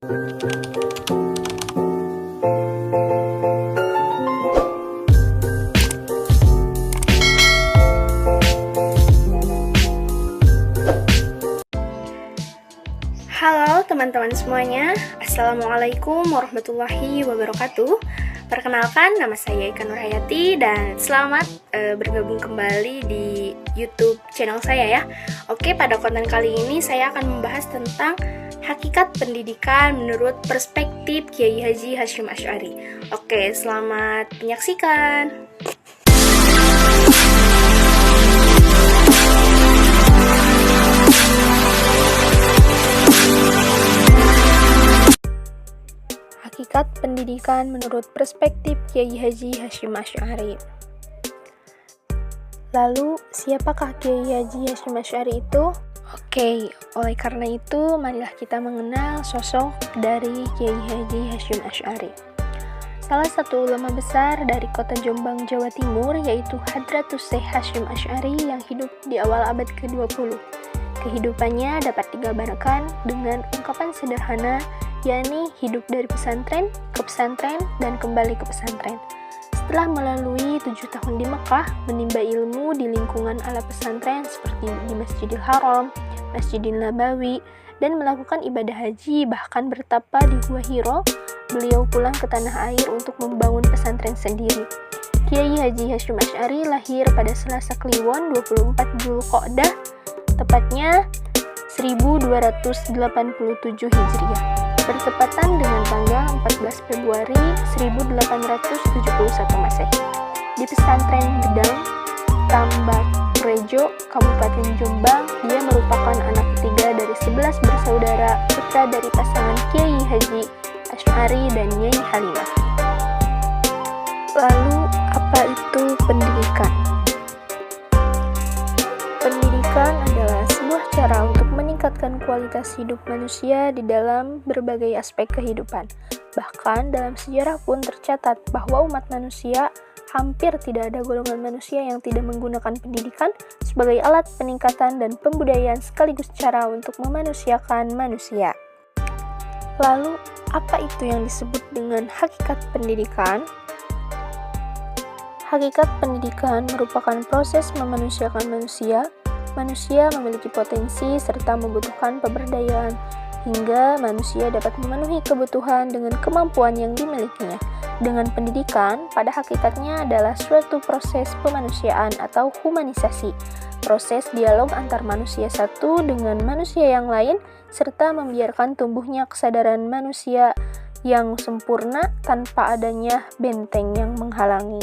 Halo teman-teman semuanya, Assalamualaikum warahmatullahi wabarakatuh. Perkenalkan, nama saya Ika Nurhayati dan selamat bergabung kembali di YouTube channel saya ya. Oke, pada konten kali ini saya akan membahas tentang hakikat pendidikan menurut perspektif Kiai Haji Hasyim Asy'ari. Oke, selamat menyaksikan. Hakikat pendidikan menurut perspektif Kiai Haji Hasyim Asy'ari. Lalu, siapakah Kiai Haji Hasyim Asy'ari itu? Oke, oleh karena itu, marilah kita mengenal sosok dari Kiai Haji Hasyim Asy'ari. Salah satu ulama besar dari kota Jombang, Jawa Timur, yaitu Hadratus Syekh Hasyim Asy'ari yang hidup di awal abad ke-20. Kehidupannya dapat digambarkan dengan ungkapan sederhana, yakni hidup dari pesantren ke pesantren dan kembali ke pesantren. Setelah melalui 7 tahun di Mekah, menimba ilmu di lingkungan ala pesantren seperti di Masjidil Haram, Masjidil Nabawi, dan melakukan ibadah haji bahkan bertapa di Gua Hiro, beliau pulang ke tanah air untuk membangun pesantren sendiri. Kiai Haji Hasyim Asy'ari lahir pada Selasa Kliwon 24 Dzulqa'dah, tepatnya 1287 Hijriah. Bertepatan dengan tanggal 14 Februari 1871 Masehi. Di pesantren Gedang, Tambakrejo, Kabupaten Jombang, dia merupakan anak ketiga dari 11 bersaudara putra dari pasangan Kiai Haji Asy'ari dan Nyai Halimah. Lalu, apa itu pendidikan? Pendidikan adalah sebuah cara untuk meningkatkan kualitas hidup manusia di dalam berbagai aspek kehidupan. Bahkan dalam sejarah pun tercatat bahwa umat manusia hampir tidak ada golongan manusia yang tidak menggunakan pendidikan sebagai alat peningkatan dan pembudayaan sekaligus cara untuk memanusiakan manusia. Lalu, apa itu yang disebut dengan hakikat pendidikan? Hakikat pendidikan merupakan proses memanusiakan manusia. Manusia memiliki potensi serta membutuhkan pemberdayaan hingga manusia dapat memenuhi kebutuhan dengan kemampuan yang dimilikinya. Dengan pendidikan, pada hakikatnya adalah suatu proses pemanusiaan atau humanisasi, proses dialog antar manusia satu dengan manusia yang lain, serta membiarkan tumbuhnya kesadaran manusia yang sempurna tanpa adanya benteng yang menghalangi.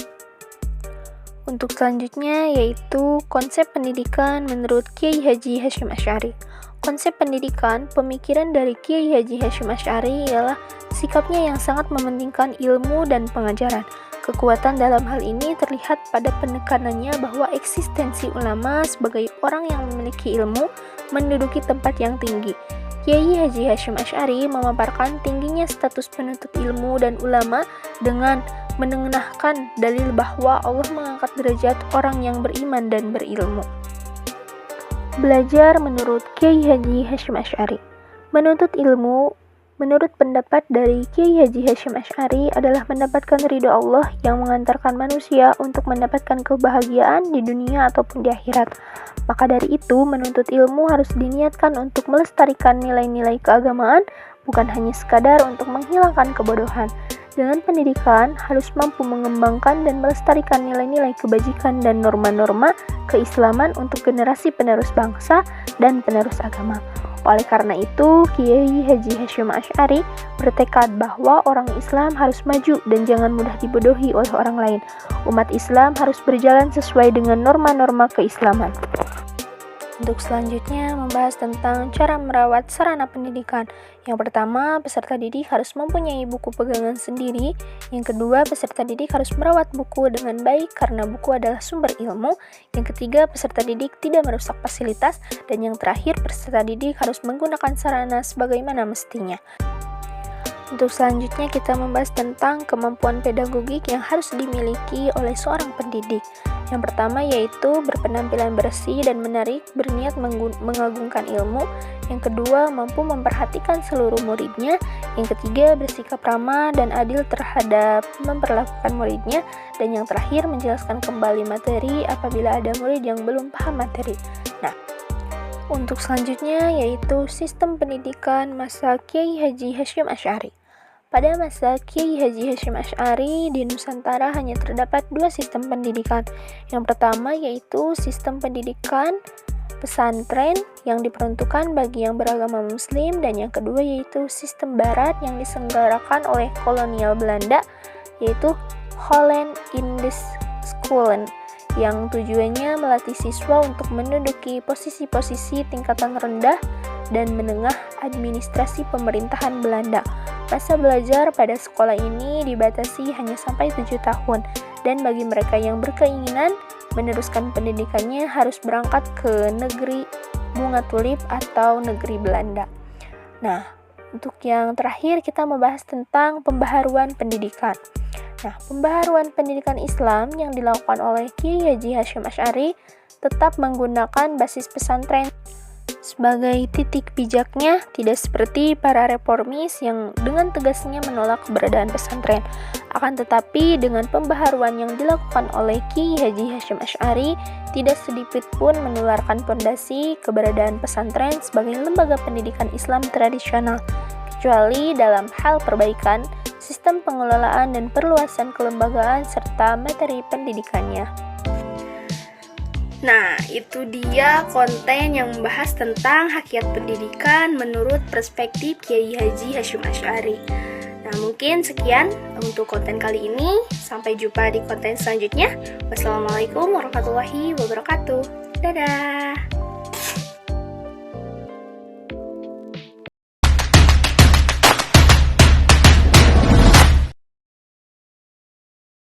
Untuk selanjutnya yaitu konsep pendidikan menurut Kiai Haji Hasyim Asy'ari. Konsep pendidikan, pemikiran dari Kiai Haji Hasyim Asy'ari ialah sikapnya yang sangat mementingkan ilmu dan pengajaran. Kekuatan dalam hal ini terlihat pada penekanannya bahwa eksistensi ulama sebagai orang yang memiliki ilmu menduduki tempat yang tinggi. Kiai Haji Hasyim Asy'ari memaparkan tingginya status penuntut ilmu dan ulama dengan menengenahkan dalil bahwa Allah mengangkat derajat orang yang beriman dan berilmu. Belajar menurut Kiai Haji Hasyim Asy'ari. Menuntut ilmu menurut pendapat dari Kiai Haji Hasyim Asy'ari adalah mendapatkan ridho Allah yang mengantarkan manusia untuk mendapatkan kebahagiaan di dunia ataupun di akhirat. Maka dari itu, menuntut ilmu harus diniatkan untuk melestarikan nilai-nilai keagamaan, bukan hanya sekadar untuk menghilangkan kebodohan. Dengan pendidikan, harus mampu mengembangkan dan melestarikan nilai-nilai kebajikan dan norma-norma keislaman untuk generasi penerus bangsa dan penerus agama. Oleh karena itu, Kiai Haji Hasyim Asy'ari bertekad bahwa orang Islam harus maju dan jangan mudah dibodohi oleh orang lain. Umat Islam harus berjalan sesuai dengan norma-norma keislaman. Untuk selanjutnya membahas tentang cara merawat sarana pendidikan. Yang pertama, peserta didik harus mempunyai buku pegangan sendiri. Yang kedua, peserta didik harus merawat buku dengan baik karena buku adalah sumber ilmu. Yang ketiga, peserta didik tidak merusak fasilitas. Dan yang terakhir, peserta didik harus menggunakan sarana sebagaimana mestinya. Untuk selanjutnya kita membahas tentang kemampuan pedagogik yang harus dimiliki oleh seorang pendidik. Yang pertama yaitu berpenampilan bersih dan menarik, berniat mengagungkan ilmu. Yang kedua, mampu memperhatikan seluruh muridnya. Yang ketiga, bersikap ramah dan adil terhadap memperlakukan muridnya. Dan yang terakhir, menjelaskan kembali materi apabila ada murid yang belum paham materi. Nah, untuk selanjutnya yaitu sistem pendidikan masa Kiai Haji Hasyim Asy'ari. Pada masa Kiai Haji Hasyim Asy'ari, di Nusantara hanya terdapat dua sistem pendidikan. Yang pertama yaitu sistem pendidikan pesantren yang diperuntukkan bagi yang beragama Muslim, dan yang kedua yaitu sistem barat yang diselenggarakan oleh kolonial Belanda, yaitu Holland Indisch Scholen, yang tujuannya melatih siswa untuk menduduki posisi-posisi tingkatan rendah dan menengah administrasi pemerintahan Belanda. Masa belajar pada sekolah ini dibatasi hanya sampai 7 tahun, dan bagi mereka yang berkeinginan meneruskan pendidikannya harus berangkat ke negeri Bunga Tulip atau negeri Belanda. Nah, untuk yang terakhir kita membahas tentang pembaharuan pendidikan. Nah, pembaharuan pendidikan Islam yang dilakukan oleh Kiai Haji Hasyim Asy'ari tetap menggunakan basis pesantren sebagai titik pijaknya, tidak seperti para reformis yang dengan tegasnya menolak keberadaan pesantren. Akan tetapi dengan pembaharuan yang dilakukan oleh Kiai Haji Hasyim Asy'ari, tidak sedikit pun menularkan fondasi keberadaan pesantren sebagai lembaga pendidikan Islam tradisional, kecuali dalam hal perbaikan sistem pengelolaan dan perluasan kelembagaan serta materi pendidikannya. Nah, itu dia konten yang membahas tentang hakikat pendidikan menurut perspektif Kiai Haji Hasyim Asy'ari. Nah, mungkin sekian untuk konten kali ini. Sampai jumpa di konten selanjutnya. Wassalamualaikum warahmatullahi wabarakatuh. Dadah!